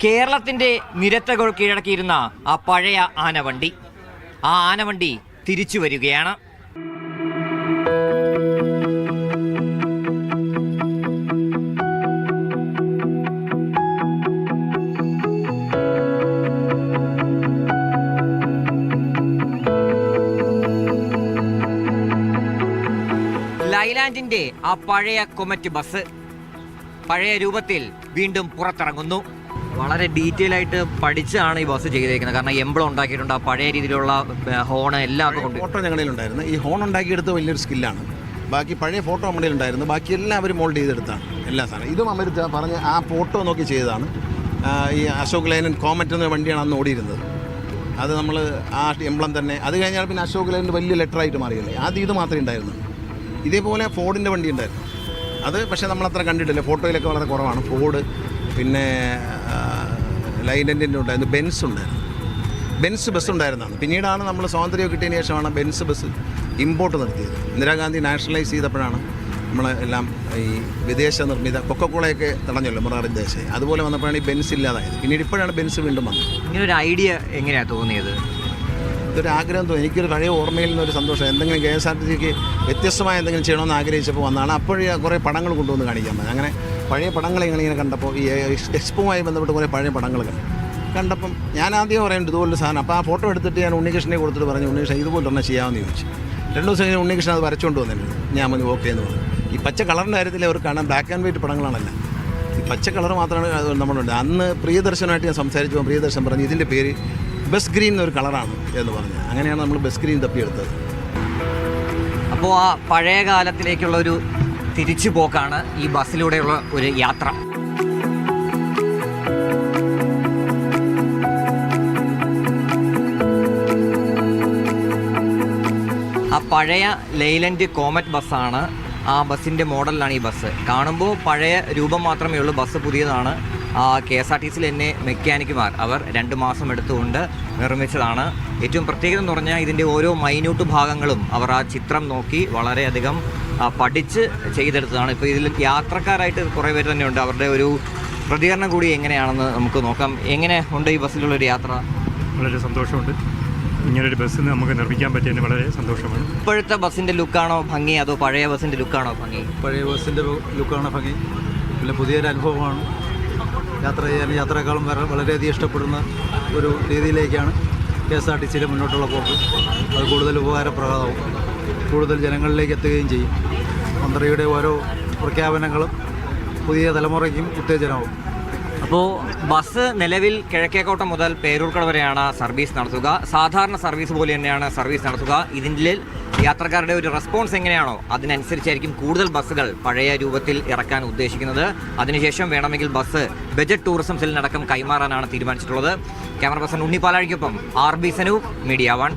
കേരളത്തിന്റെ നിരത്തുകൾ കീഴടക്കിയിരുന്ന ആ പഴയ ആനവണ്ടി, ആ ആനവണ്ടി തിരിച്ചു വരികയാണ്. ലൈലാൻഡിന്റെ ആ പഴയ കൊമറ്റ് ബസ് പഴയ രൂപത്തിൽ വീണ്ടും പുറത്തിറങ്ങുന്നു. വളരെ ഡീറ്റെയിൽ ആയിട്ട് പഠിച്ചാണ് ഈ ബസ് ചെയ്തേക്കുന്നത്. കാരണം എംബ്ലം ഉണ്ടാക്കിയിട്ടുണ്ട്, ആ പഴയ രീതിയിലുള്ള ഹോണ് എല്ലാം ഫോട്ടോ ഞങ്ങളുടെ ഉണ്ടായിരുന്നു. ഈ ഹോൺ ഉണ്ടാക്കിയെടുത്ത് വലിയൊരു സ്കില്ലാണ്. ബാക്കി പഴയ ഫോട്ടോ നമ്മുടെ ഉണ്ടായിരുന്നു. ബാക്കി എല്ലാവരും മോൾഡ് ചെയ്തെടുത്താണ് എല്ലാ സാധനം. ഇതും അമൃത പറഞ്ഞ ആ ഫോട്ടോ നോക്കി ചെയ്തതാണ്. ഈ അശോക് ലൈലൻഡ് കോമറ്റ് എന്ന വണ്ടിയാണ് അന്ന് ഓടിയിരുന്നത്. അത് നമ്മൾ ആ എംബ്ലം തന്നെ, അത് കഴിഞ്ഞാൽ പിന്നെ അശോക് ലൈലൻഡ് വലിയ ലെറ്ററായിട്ട് മാറിയല്ലേ. ആദ്യം ഇത് മാത്രമേ ഉണ്ടായിരുന്നു. ഇതേപോലെ ഫോർഡിൻ്റെ വണ്ടി ഉണ്ടായിരുന്നു. അത് പക്ഷേ നമ്മളത്ര കണ്ടിട്ടില്ല, ഫോട്ടോയിലൊക്കെ വളരെ കുറവാണ്. ഫോർഡ്, പിന്നെ ലൈലൻഡിൻ്റെ ഉണ്ടായിരുന്നു, ബെൻസ് ഉണ്ടായിരുന്നു. ബെൻസ് ബസ് ഉണ്ടായിരുന്നതാണ്. പിന്നീടാണ് നമ്മൾ സ്വാതന്ത്ര്യം കിട്ടിയതിന് ശേഷമാണ് ബെൻസ് ബസ് ഇമ്പോർട്ട് നിർത്തിയത്. ഇന്ദിരാഗാന്ധി നാഷണലൈസ് ചെയ്തപ്പോഴാണ് നമ്മളെല്ലാം ഈ വിദേശ നിർമ്മിത കൊക്കക്കോളയൊക്കെ തടഞ്ഞല്ലോ മൊറാർജി ദേശായി. അതുപോലെ വന്നപ്പോഴാണ് ഈ ബെൻസ് ഇല്ലാതായത്. പിന്നീട് ഇപ്പോഴാണ് ബെൻസ് വീണ്ടും വന്നത്. ഇങ്ങനൊരു ഐഡിയ എങ്ങനെയാണ് തോന്നിയത്? ഇതൊരു ആഗ്രഹം തോന്നി. എനിക്കൊരു പഴയ ഓർമ്മയിൽ നിന്നൊരു സന്തോഷം. എന്തെങ്കിലും KSRTCക്ക് വ്യത്യസ്തമായ എന്തെങ്കിലും ചെയ്യണമെന്ന് ആഗ്രഹിച്ചപ്പോൾ വന്നതാണ്. അപ്പോഴേ കുറേ പടങ്ങൾ കൊണ്ടുവന്ന് കാണിക്കാൻ പറ്റും. അങ്ങനെ പഴയ പടങ്ങൾ ഇങ്ങനെ കണ്ടപ്പോൾ ഈ എക്സ്പോവുമായി ബന്ധപ്പെട്ട് കുറേ പഴയ പടങ്ങൾ കണ്ടപ്പം ഞാൻ ആദ്യം പറയുന്നുണ്ട് ഇതുപോലൊരു സാധനം. അപ്പോൾ ആ ഫോട്ടോ എടുത്തിട്ട് ഞാൻ ഉണ്ണികൃഷ്ണനെ കൊടുത്തിട്ട് പറഞ്ഞു, ഉണ്ണികൃഷ്ണൻ ഇതുപോലെ തന്നെ ചെയ്യാമെന്ന് ചോദിച്ചു. 2 ദിവസം കഴിഞ്ഞ് ഉണ്ണികൃഷ്ണൻ അത് വരച്ചുകൊണ്ട് വന്നിട്ടുണ്ട്. ഞാൻ മതി ഓക്കെ എന്ന് പറഞ്ഞു. ഈ പച്ച കളറിൻ്റെ കാര്യത്തിൽ അവർ കാണാൻ ബ്ലാക്ക് ആൻഡ് വൈറ്റ് പടങ്ങളാണല്ല, ഈ പച്ച കളർ മാത്രമാണ് നമ്മളുണ്ട്. അന്ന് പ്രിയദർശനമായിട്ട് ഞാൻ സംസാരിച്ചപ്പോൾ പ്രിയദർശൻ പറഞ്ഞു ഇതിൻ്റെ പേര് ബസ് ഗ്രീൻ എന്നൊരു കളറാണ് എന്ന് പറഞ്ഞു. അങ്ങനെയാണ് നമ്മൾ ബസ് ഗ്രീൻ തപ്പിയെടുത്തത്. അപ്പോൾ ആ പഴയ കാലത്തിലേക്കുള്ള ഒരു തിരിച്ചു പോക്കാണ് ഈ ബസ്സിലൂടെയുള്ള ഒരു യാത്ര. ആ പഴയ ലൈലൻഡ് കോമറ്റ് ബസ്സാണ്. ആ ബസ്സിൻ്റെ മോഡലിലാണ് ഈ ബസ്. കാണുമ്പോൾ പഴയ രൂപം മാത്രമേ ഉള്ളൂ, ബസ് പുതിയതാണ്. KSRTCയിൽ തന്നെ മെക്കാനിക്കുമാർ അവർ 2 മാസം എടുത്തുകൊണ്ട് നിർമ്മിച്ചതാണ്. ഏറ്റവും പ്രത്യേകത എന്ന് പറഞ്ഞാൽ ഇതിൻ്റെ ഓരോ മൈന്യൂട്ട് ഭാഗങ്ങളും അവർ ആ ചിത്രം നോക്കി വളരെയധികം പഠിച്ച് ചെയ്തെടുത്തതാണ്. ഇപ്പോൾ ഇതിൽ യാത്രക്കാരായിട്ട് കുറേ പേര് തന്നെ ഉണ്ട്. അവരുടെ ഒരു പ്രതികരണം കൂടി എങ്ങനെയാണെന്ന് നമുക്ക് നോക്കാം. എങ്ങനെ ഉണ്ട് ഈ ബസ്സിലുള്ളൊരു യാത്ര? വളരെ സന്തോഷമുണ്ട്. ഇങ്ങനൊരു ബസ് നമുക്ക് നിർമ്മിക്കാൻ പറ്റിയതിന് വളരെ സന്തോഷമാണ്. ഇപ്പോഴത്തെ ബസ്സിൻ്റെ ലുക്കാണോ ഭംഗി, അതോ പഴയ ബസ്സിൻ്റെ ലുക്കാണോ ഭംഗി? പഴയ ബസ്സിൻ്റെ ലുക്കാണ് ഭംഗി. പിന്നെ പുതിയൊരു അനുഭവമാണ്. യാത്ര ചെയ്യാൻ യാത്രക്കാളും വളരെയധികം ഇഷ്ടപ്പെടുന്ന ഒരു രീതിയിലേക്കാണ് KSRTCയിലെ മുന്നോട്ടുള്ള പോക്ക്. അത് കൂടുതൽ ഉപകാരപ്രദമാവും, കൂടുതൽ ജനങ്ങളിലേക്ക് എത്തുകയും ചെയ്യും. മന്ത്രിയുടെ ഓരോ പ്രഖ്യാപനങ്ങളും പുതിയ തലമുറയ്ക്കും ഉത്തേജനമാവും. അപ്പോൾ ബസ് നിലവിൽ കിഴക്കേക്കോട്ട മുതൽ പേരൂർക്കട വരെയാണ് സർവീസ് നടത്തുക. സാധാരണ സർവീസ് പോലെ തന്നെയാണ് സർവീസ് നടത്തുക. ഇതിൻ്റെ യാത്രക്കാരുടെ ഒരു റെസ്പോൺസ് എങ്ങനെയാണോ അതിനനുസരിച്ചായിരിക്കും കൂടുതൽ ബസ്സുകൾ പഴയ രൂപത്തിൽ ഇറക്കാൻ ഉദ്ദേശിക്കുന്നത്. അതിനുശേഷം വേണമെങ്കിൽ ബസ് ബജറ്റ് ടൂറിസം സെല്ലിനടക്കം കൈമാറാനാണ് തീരുമാനിച്ചിട്ടുള്ളത്. ക്യാമറ പേഴ്സൺ ഉണ്ണിപ്പാലാഴിക്കൊപ്പം RB സനൂപ്, മീഡിയ 1.